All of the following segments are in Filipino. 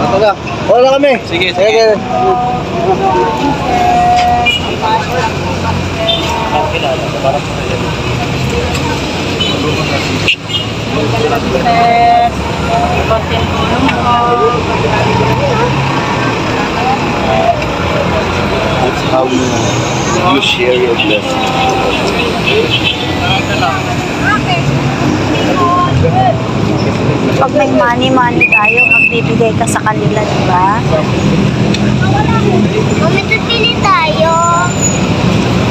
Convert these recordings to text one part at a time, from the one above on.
Ito na. Wala na kami. Sige, sige. Sige. That's how you share your blessing. Pag may money tayo, magbibigay ka sa kanila, di ba? Pili tayo.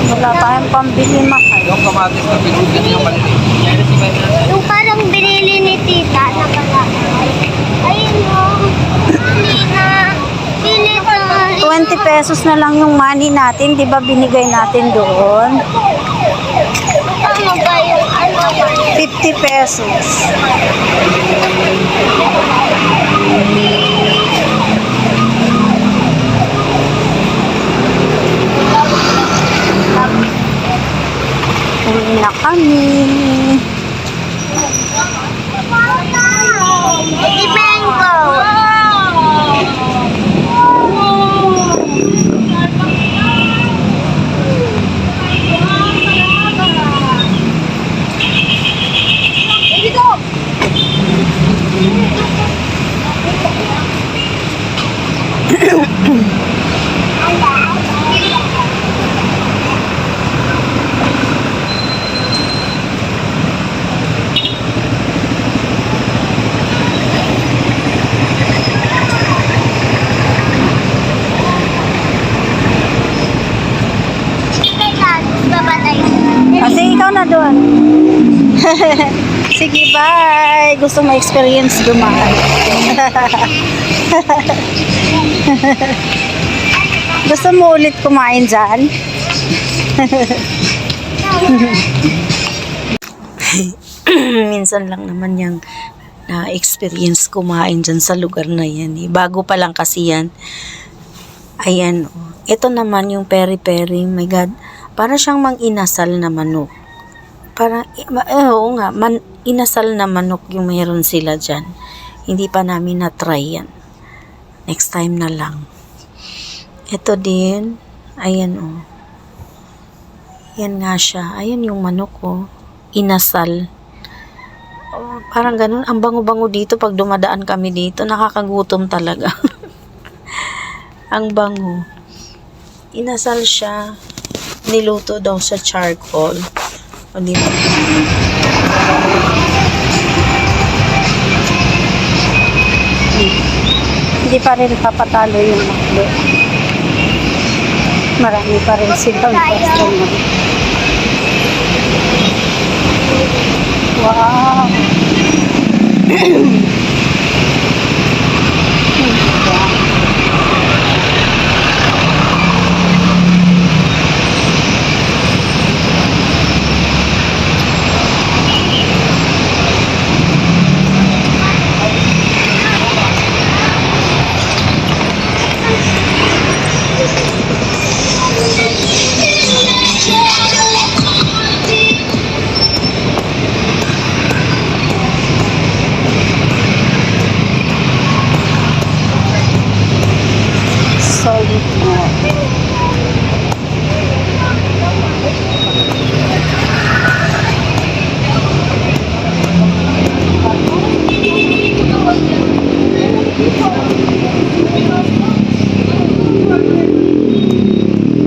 Wala tayong pambili, mahal. Yung kamatis na pinugin yung maliliit. Yung parang binili ni tita na pala. Ayun o. Hindi na. Pili ko na. 20 pesos na lang yung money natin, di ba binigay natin doon? Ano ba yung ano? 50 pesos. Uwi na kami. Iti mango. Kasi ikaw na doon. Sige, bye. Gusto mo experience dumaan. Gusto mo ulit kumain dyan? Minsan lang naman yung na-experience kumain dyan sa lugar na yan. Bago pa lang kasi yan. Ayan. Ito naman yung peri-peri. My God. Para siyang mang-inasal na manok. Parang, oo nga, inasal na manok yung mayroon sila dyan. Hindi pa namin na-try yan. Next time na lang. Ito din, ayan o. Yan nga siya. Ayan yung manok o. Inasal. Oh, parang ganun. Ang bango-bango dito pag dumadaan kami dito. Nakakagutom talaga. Ang bango. Inasal siya. Niluto daw sa charcoal. O dito. Hindi pa rin papatalo yung maklo. Marami pa rin silang customer. Wow! Solid na.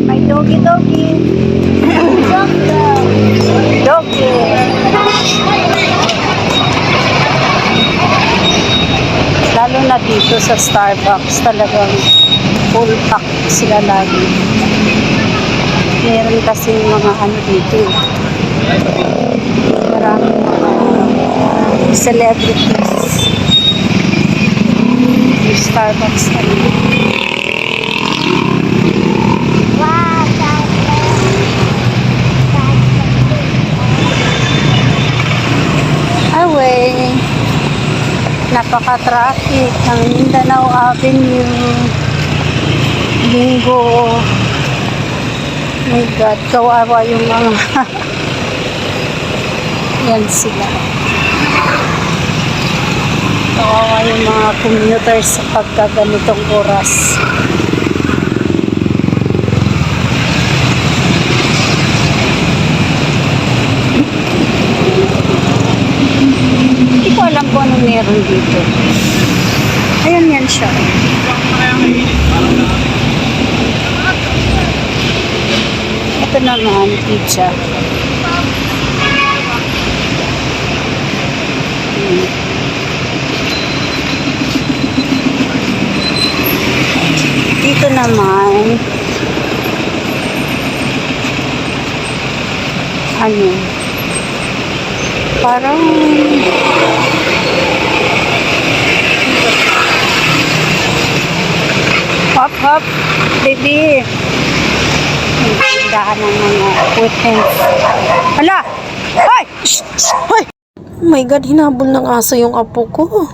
May doggy. Doggy. Lalo na dito sa Starbucks, talagang full pack sila lagi. Meron kasi mga ano dito. Maraming mga celebrities. Yung Starbucks ano. Away. Napaka-traffic ng Mindanao Avenue. Linggo. My God, kawawa yung mga yan sila. Kawawa yung mga commuters sa pagkaganitong oras. Hindi ko alam kung anong meron dito. Ayan yan siya. Ito naman, pizza. Dito naman, ano, parang hop hop, baby. Tindahan ng mga equipment. Hala! Ay! Shh! Shh! Ay! Oh my God, hinabol ng aso yung apo ko.